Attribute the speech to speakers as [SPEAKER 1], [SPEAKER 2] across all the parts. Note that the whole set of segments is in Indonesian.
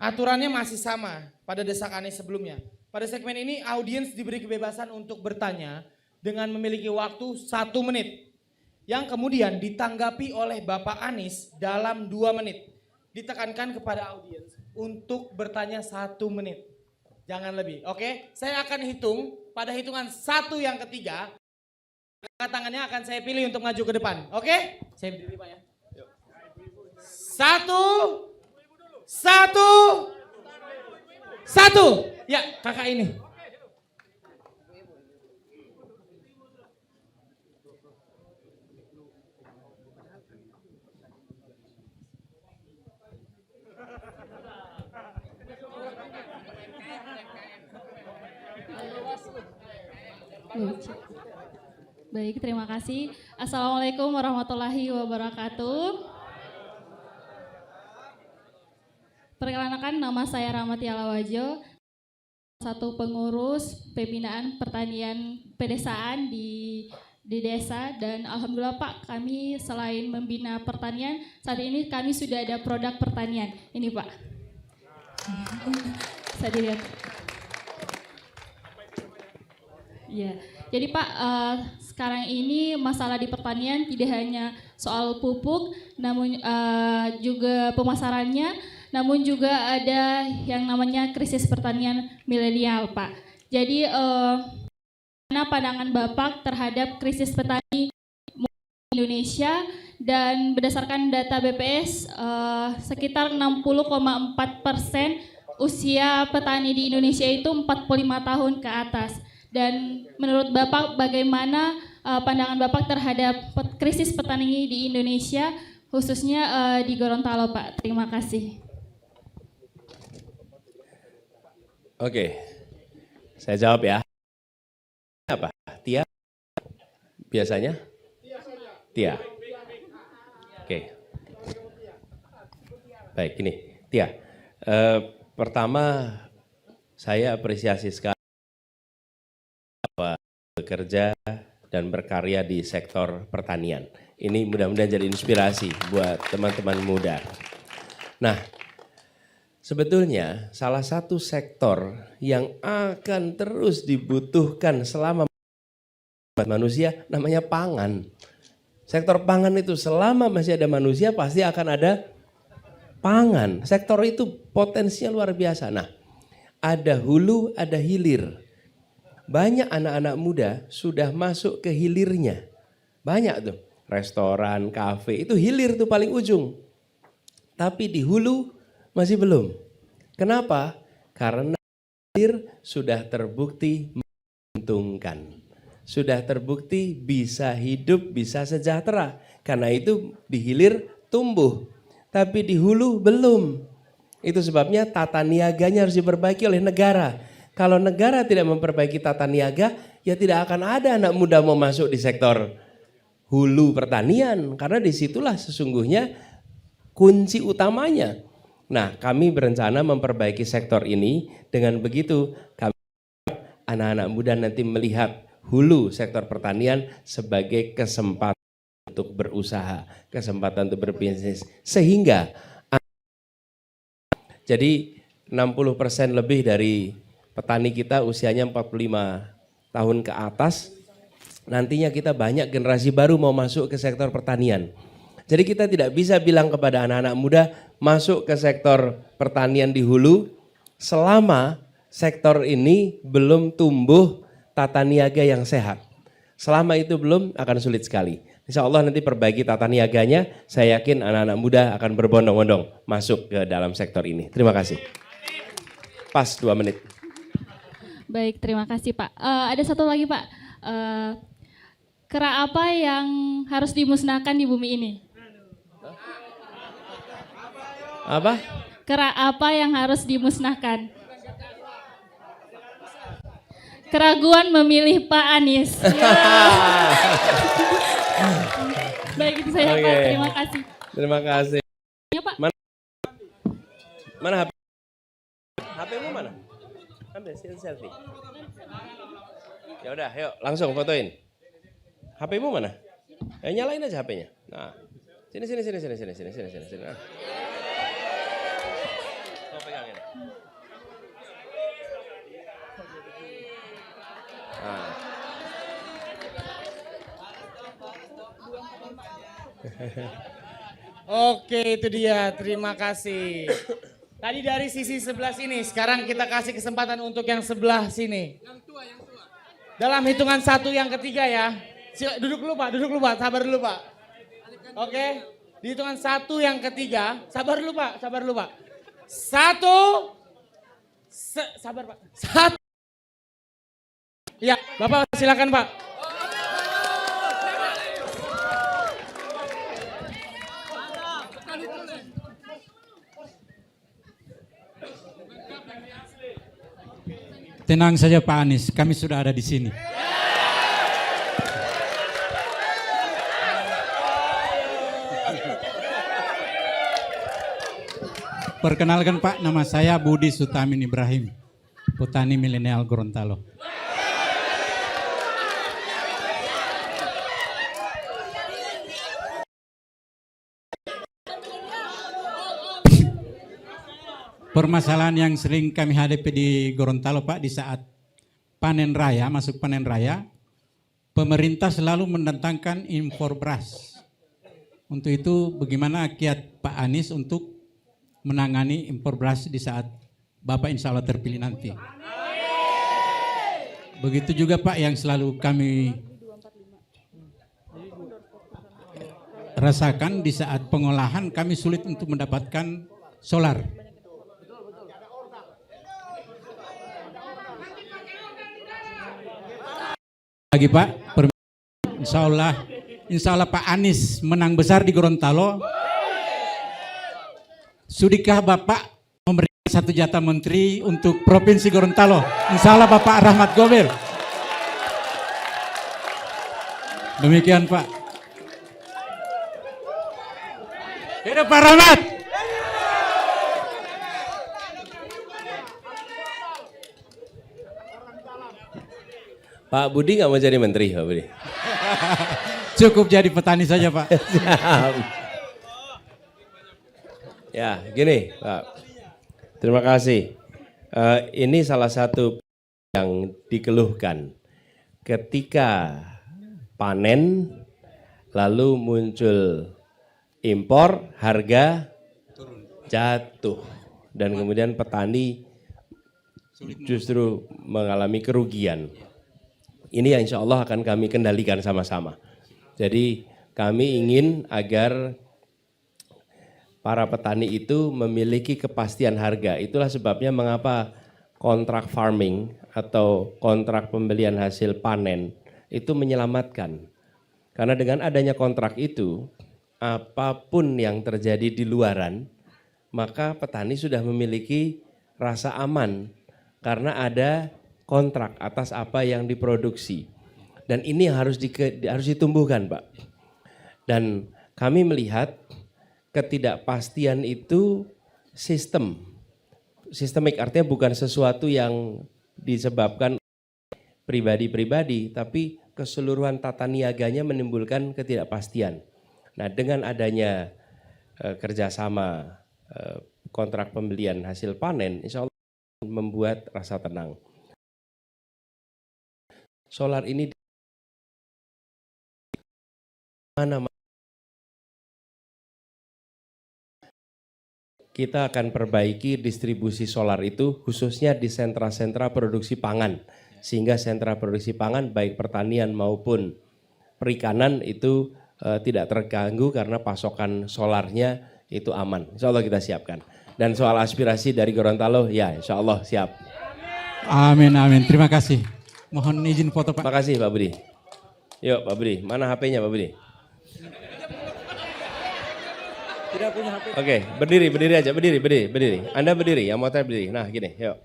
[SPEAKER 1] aturannya masih sama pada Desak Anies sebelumnya. Pada segmen ini audiens diberi kebebasan untuk bertanya dengan memiliki waktu 1 menit. Yang kemudian ditanggapi oleh Bapak Anies dalam 2 menit. Ditekankan kepada audiens untuk bertanya 1 menit. Jangan lebih, oke? Saya akan hitung pada hitungan 1 yang ketiga. Tangannya akan saya pilih untuk maju ke depan, oke? Saya berdiri Pak ya. 1. Ya, kakak ini.
[SPEAKER 2] Baik, terima kasih. Assalamualaikum warahmatullahi wabarakatuh. Perkenalkan, nama saya Rahmati Alawajo, satu pengurus pembinaan pertanian pedesaan di desa, dan alhamdulillah Pak, kami selain membina pertanian, saat ini kami sudah ada produk pertanian. Ini Pak. Saya dilihat. Ya, jadi Pak, sekarang ini masalah di pertanian tidak hanya soal pupuk, namun juga pemasarannya, namun juga ada yang namanya krisis pertanian milenial, Pak. Jadi, mana pandangan Bapak terhadap krisis petani Indonesia, dan berdasarkan data BPS, sekitar 60,4% usia petani di Indonesia itu 45 tahun ke atas. Dan menurut Bapak bagaimana pandangan Bapak terhadap krisis petani di Indonesia, khususnya di Gorontalo, Pak? Terima kasih.
[SPEAKER 3] Oke, saya jawab ya. Apa? Tia? Biasanya? Tia. Oke. Baik, ini Tia. Pertama, saya apresiasi sekali bahwa bekerja dan berkarya di sektor pertanian. Ini mudah-mudahan jadi inspirasi buat teman-teman muda. Nah, sebetulnya salah satu sektor yang akan terus dibutuhkan selama manusia namanya pangan. Sektor pangan itu selama masih ada manusia pasti akan ada pangan. Sektor itu potensinya luar biasa. Nah, ada hulu, ada hilir. Banyak anak-anak muda sudah masuk ke hilirnya. Banyak tuh, restoran, kafe, itu hilir tuh paling ujung. Tapi di hulu masih belum. Kenapa? Karena hilir sudah terbukti menguntungkan. Sudah terbukti bisa hidup, bisa sejahtera. Karena itu di hilir tumbuh. Tapi di hulu belum. Itu sebabnya tata niaganya harus diperbaiki oleh negara. Kalau negara tidak memperbaiki tata niaga, ya tidak akan ada anak muda mau masuk di sektor hulu pertanian. Karena disitulah sesungguhnya kunci utamanya. Nah, kami berencana memperbaiki sektor ini. Dengan begitu, kami anak-anak muda nanti melihat hulu sektor pertanian sebagai kesempatan untuk berusaha, kesempatan untuk berbisnis. Sehingga, jadi 60% lebih dari petani kita usianya 45 tahun ke atas, nantinya kita banyak generasi baru mau masuk ke sektor pertanian. Jadi kita tidak bisa bilang kepada anak-anak muda masuk ke sektor pertanian di hulu selama sektor ini belum tumbuh tata niaga yang sehat. Selama itu belum, akan sulit sekali. Insya Allah nanti perbaiki tata niaganya, saya yakin anak-anak muda akan berbondong-bondong masuk ke dalam sektor ini. Terima kasih. Pas 2 menit.
[SPEAKER 2] Baik, terima kasih Pak. Ada satu lagi Pak, kera apa yang harus dimusnahkan di bumi ini?
[SPEAKER 3] Apa?
[SPEAKER 2] Kera apa yang harus dimusnahkan? Keraguan memilih Pak Anies. Ya. Baik, itu saya Pak, terima kasih.
[SPEAKER 3] Terima kasih.
[SPEAKER 2] Ya Pak.
[SPEAKER 3] Mana HP? HP-mu mana? Ambil selfie. Ya udah, yuk langsung fotoin. HP-mu mana? Nyalain aja HP-nya. Nah, sini. Nah. Kau pegangin.
[SPEAKER 1] Oke, itu dia. Terima kasih. Tadi dari sisi sebelah sini, sekarang kita kasih kesempatan untuk yang sebelah sini. Yang tua. Dalam hitungan 1 yang ketiga ya. Duduk dulu Pak, sabar dulu Pak. Oke, di hitungan 1 yang ketiga, sabar dulu Pak. 1, sabar Pak. 1. Ya, Bapak silakan Pak.
[SPEAKER 4] Tenang saja Pak Anies, kami sudah ada di sini. Perkenalkan Pak, nama saya Budi Sutamin Ibrahim, petani milenial Gorontalo. Permasalahan yang sering kami hadapi di Gorontalo Pak, di saat panen raya, masuk panen raya, pemerintah selalu mendatangkan impor beras. Untuk itu bagaimana kiat Pak Anies untuk menangani impor beras di saat Bapak insya Allah terpilih nanti. Begitu juga Pak yang selalu kami rasakan di saat pengolahan kami sulit untuk mendapatkan solar. Lagi Pak, insya Allah Pak Anies menang besar di Gorontalo. Sudikah Bapak memberikan 1 jatah menteri untuk Provinsi Gorontalo? Insya Allah Bapak Rahmat Gobel. Demikian Pak. Hidup Pak Rahmat.
[SPEAKER 3] Pak Budi nggak mau jadi menteri, Pak Budi?
[SPEAKER 4] Cukup jadi petani saja Pak.
[SPEAKER 3] Ya, gini Pak. Terima kasih. Ini salah satu yang dikeluhkan. Ketika panen, lalu muncul impor, harga jatuh. Dan kemudian petani justru mengalami kerugian. Ini yang insya Allah akan kami kendalikan sama-sama. Jadi kami ingin agar para petani itu memiliki kepastian harga. Itulah sebabnya mengapa kontrak farming atau kontrak pembelian hasil panen itu menyelamatkan. Karena dengan adanya kontrak itu, apapun yang terjadi di luaran, maka petani sudah memiliki rasa aman karena ada kontrak atas apa yang diproduksi. Dan ini harus ditumbuhkan, Pak. Dan kami melihat ketidakpastian itu sistemik, artinya bukan sesuatu yang disebabkan pribadi-pribadi, tapi keseluruhan tata niaganya menimbulkan ketidakpastian. Nah, dengan adanya kerjasama kontrak pembelian hasil panen, insya Allah membuat rasa tenang. Solar ini mana kita akan perbaiki distribusi solar itu khususnya di sentra-sentra produksi pangan, sehingga sentra produksi pangan baik pertanian maupun perikanan itu tidak terganggu karena pasokan solarnya itu aman. Insya Allah kita siapkan. Dan soal aspirasi dari Gorontalo, ya insya Allah siap.
[SPEAKER 4] Amin, amin. Terima kasih. Mohon izin foto Pak.
[SPEAKER 3] Terima kasih Pak Budi. Yuk Pak Budi, mana HP-nya Pak Budi?
[SPEAKER 4] Tidak punya HP.
[SPEAKER 3] Oke, berdiri aja, berdiri. Anda berdiri, yang motor berdiri. Nah gini, yuk.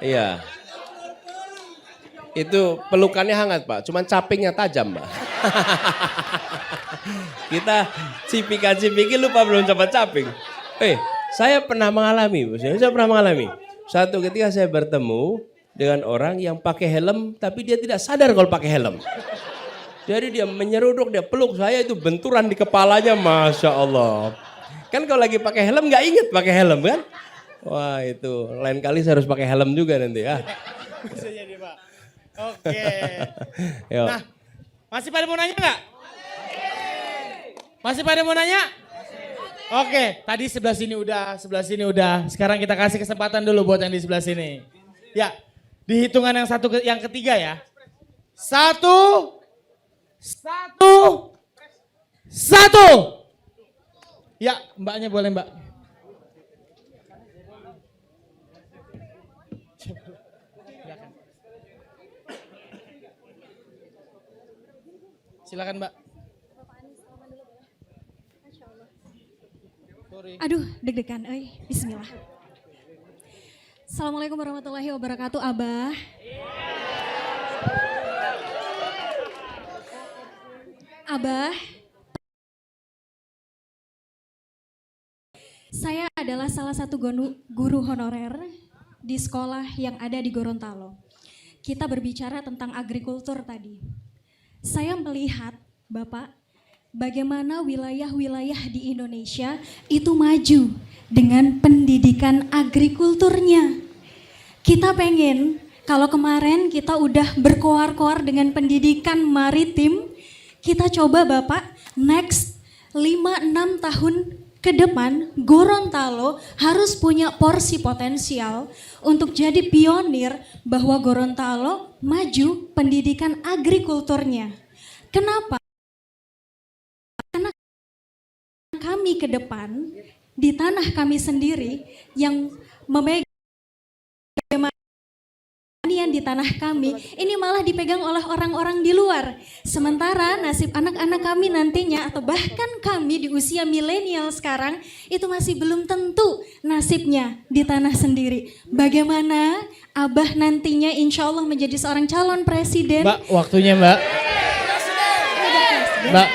[SPEAKER 3] Iya. Itu pelukannya hangat Pak, cuman capingnya tajam Pak. Kita cipika-cipiki lupa belum cepat caping. Saya pernah mengalami, Suatu ketika saya bertemu dengan orang yang pakai helm tapi dia tidak sadar kalau pakai helm. Jadi dia menyeruduk, dia peluk saya, itu benturan di kepalanya, Masya Allah. Kan kalau lagi pakai helm nggak inget pakai helm kan? Wah itu, lain kali saya harus pakai helm juga nanti ya.
[SPEAKER 1] Bisa jadi Pak. Oke.
[SPEAKER 3] Yuk.
[SPEAKER 1] Nah, masih pada mau nanya nggak? Masih pada mau nanya? Oke, tadi sebelah sini udah. Sekarang kita kasih kesempatan dulu buat yang di sebelah sini. Ya, di hitungan yang ketiga ya. Satu. Ya, mbaknya boleh mbak. Silakan mbak.
[SPEAKER 5] Aduh, deg-degan, bismillah. Assalamualaikum warahmatullahi wabarakatuh, Abah. Abah, saya adalah salah satu guru honorer di sekolah yang ada di Gorontalo. Kita berbicara tentang agrikultur tadi. Saya melihat, Bapak, bagaimana wilayah-wilayah di Indonesia itu maju dengan pendidikan agrikulturnya. Kita pengen, kalau kemarin kita udah berkoar-koar dengan pendidikan maritim, kita coba Bapak, next 5-6 tahun ke depan Gorontalo harus punya porsi potensial untuk jadi pionir bahwa Gorontalo maju pendidikan agrikulturnya. Kenapa? Karena kami ke depan di tanah kami sendiri yang memegang pertanian di tanah kami, ini malah dipegang oleh orang-orang di luar. Sementara nasib anak-anak kami nantinya atau bahkan kami di usia milenial sekarang itu masih belum tentu nasibnya di tanah sendiri. Bagaimana Abah nantinya insya Allah menjadi seorang calon presiden?
[SPEAKER 1] Mbak, waktunya Mbak. Mbak.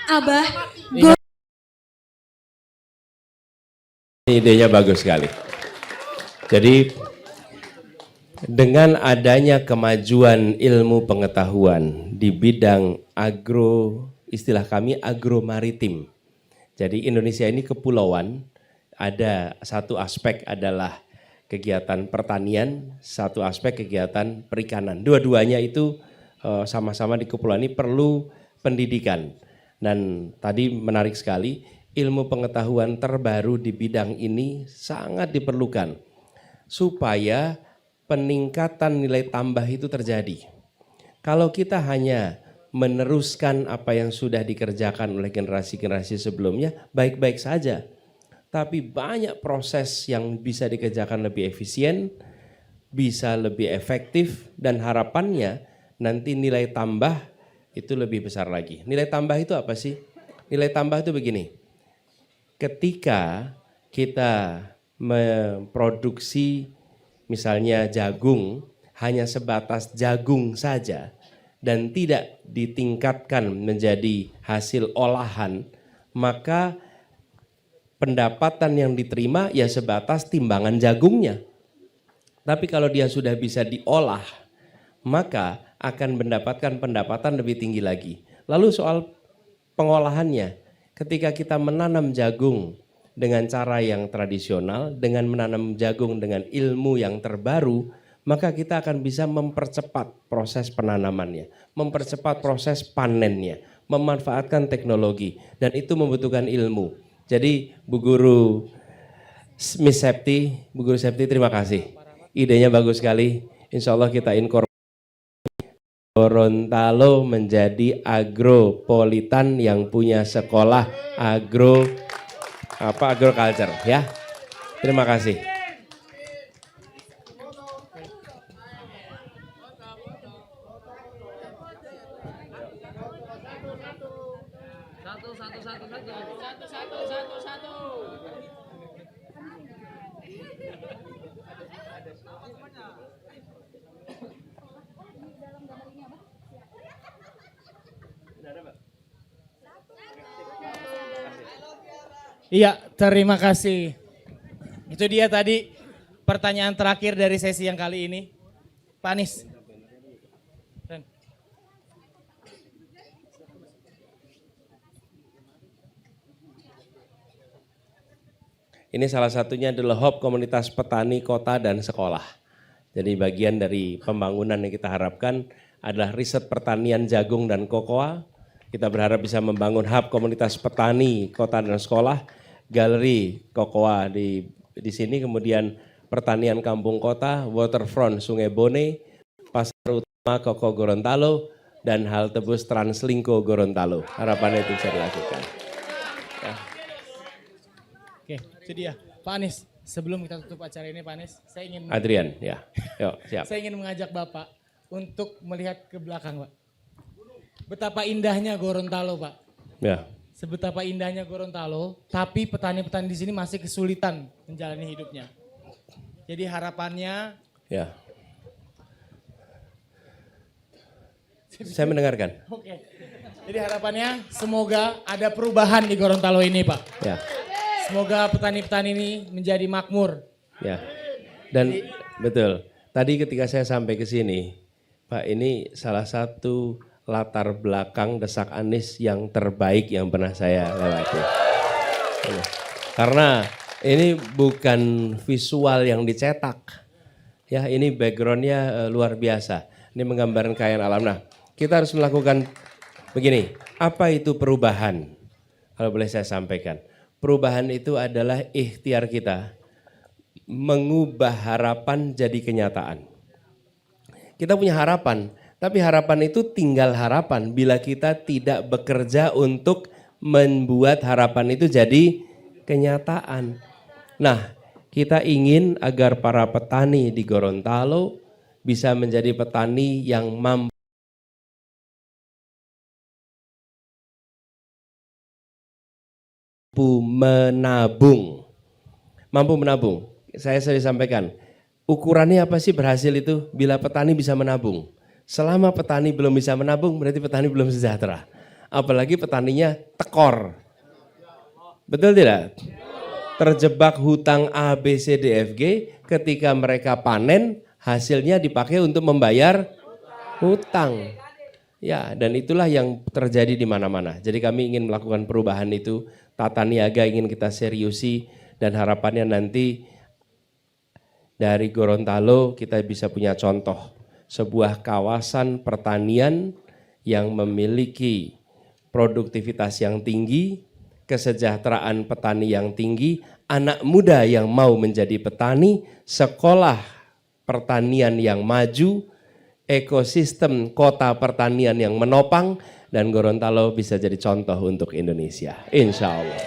[SPEAKER 5] Abah,
[SPEAKER 3] Idenya bagus sekali. Jadi dengan adanya kemajuan ilmu pengetahuan di bidang istilah kami agro maritim. Jadi Indonesia ini kepulauan, ada satu aspek adalah kegiatan pertanian, satu aspek kegiatan perikanan. Dua-duanya itu sama-sama di kepulauan ini perlu pendidikan. Dan tadi menarik sekali, ilmu pengetahuan terbaru di bidang ini sangat diperlukan supaya peningkatan nilai tambah itu terjadi. Kalau kita hanya meneruskan apa yang sudah dikerjakan oleh generasi-generasi sebelumnya, baik-baik saja. Tapi banyak proses yang bisa dikerjakan lebih efisien, bisa lebih efektif, dan harapannya nanti nilai tambah itu lebih besar lagi. Nilai tambah itu apa sih? Nilai tambah itu begini, ketika kita memproduksi misalnya jagung hanya sebatas jagung saja dan tidak ditingkatkan menjadi hasil olahan, maka pendapatan yang diterima ya sebatas timbangan jagungnya. Tapi kalau dia sudah bisa diolah, maka akan mendapatkan pendapatan lebih tinggi lagi. Lalu soal pengolahannya, ketika kita menanam jagung dengan cara yang tradisional, dengan menanam jagung dengan ilmu yang terbaru, maka kita akan bisa mempercepat proses penanamannya, mempercepat proses panennya, memanfaatkan teknologi, dan itu membutuhkan ilmu. Jadi Bu Guru Miss Septi, Bu Guru Septi terima kasih. Idenya bagus sekali, insya Allah kita inkorporasi Gorontalo menjadi agropolitan yang punya sekolah agriculture ya. Terima kasih.
[SPEAKER 1] Iya, terima kasih. itu dia tadi pertanyaan terakhir dari sesi yang kali ini. Pak Anies. Ren.
[SPEAKER 3] Ini salah satunya adalah hub komunitas petani kota dan sekolah. Jadi bagian dari pembangunan yang kita harapkan adalah riset pertanian jagung dan kokoa. Kita berharap bisa membangun hub komunitas petani kota dan sekolah, galeri kokoa di sini, kemudian pertanian kampung kota, waterfront Sungai Bone, pasar utama Koko Gorontalo, dan halte bus Translingko Gorontalo. Harapannya itu bisa dilakukan. Ya.
[SPEAKER 1] Oke, itu dia. Pak Anies, sebelum kita tutup acara ini Pak Anies, saya ingin
[SPEAKER 3] Adrian, ya. Yuk, siap.
[SPEAKER 1] saya ingin mengajak Bapak untuk melihat ke belakang, Pak. Betapa indahnya Gorontalo, Pak.
[SPEAKER 3] Ya.
[SPEAKER 1] Sebetapa indahnya Gorontalo, tapi petani-petani di sini masih kesulitan menjalani hidupnya. Jadi harapannya,
[SPEAKER 3] Ya. Saya mendengarkan.
[SPEAKER 1] oke. Jadi harapannya semoga ada perubahan di Gorontalo ini, Pak.
[SPEAKER 3] Ya.
[SPEAKER 1] Semoga petani-petani ini menjadi makmur.
[SPEAKER 3] Ya. Dan betul. Tadi ketika saya sampai ke sini, Pak, ini salah satu latar belakang Desak Anies yang terbaik yang pernah saya lewati. Karena ini bukan visual yang dicetak. Ya, ini backgroundnya luar biasa. Ini menggambarkan kekayaan alam. Nah, kita harus melakukan begini. Apa itu perubahan? Kalau boleh saya sampaikan. Perubahan itu adalah ikhtiar kita mengubah harapan jadi kenyataan. Kita punya harapan, tapi harapan itu tinggal harapan bila kita tidak bekerja untuk membuat harapan itu jadi kenyataan. Nah, kita ingin agar para petani di Gorontalo bisa menjadi petani yang mampu menabung. Mampu menabung. Saya sering sampaikan, ukurannya apa sih berhasil itu? Bila petani bisa menabung. Selama petani belum bisa menabung, berarti petani belum sejahtera. Apalagi petaninya tekor. Betul tidak? Terjebak hutang A, B, C, D, F, G, ketika mereka panen, hasilnya dipakai untuk membayar hutang. Ya, dan itulah yang terjadi di mana-mana. Jadi kami ingin melakukan perubahan itu, tata niaga ingin kita seriusi, dan harapannya nanti dari Gorontalo kita bisa punya contoh. Sebuah kawasan pertanian yang memiliki produktivitas yang tinggi, kesejahteraan petani yang tinggi, anak muda yang mau menjadi petani, sekolah pertanian yang maju, ekosistem kota pertanian yang menopang, dan Gorontalo bisa jadi contoh untuk Indonesia. Insya Allah.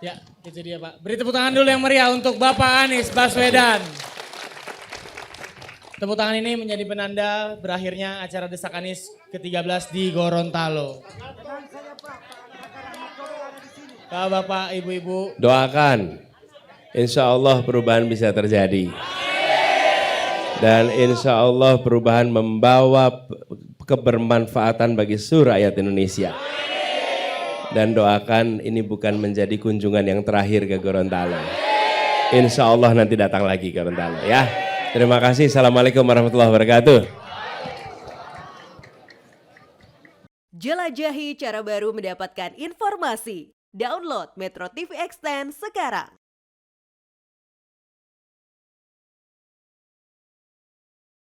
[SPEAKER 1] Ya, itu dia Pak. Beri tepuk tangan dulu yang meriah untuk Bapak Anies Baswedan. Tepuk tangan ini menjadi penanda berakhirnya acara Desak Anies ke-13 di Gorontalo. Bapak, Ibu-ibu.
[SPEAKER 3] Doakan, insya Allah perubahan bisa terjadi. Dan insya Allah perubahan membawa kebermanfaatan bagi seluruh rakyat Indonesia. Dan doakan ini bukan menjadi kunjungan yang terakhir ke Gorontalo. Insya Allah nanti datang lagi ke Gorontalo ya. Terima kasih. Assalamualaikum warahmatullahi wabarakatuh.
[SPEAKER 6] Jelajahi cara baru mendapatkan informasi. Download Metro TV Extend sekarang.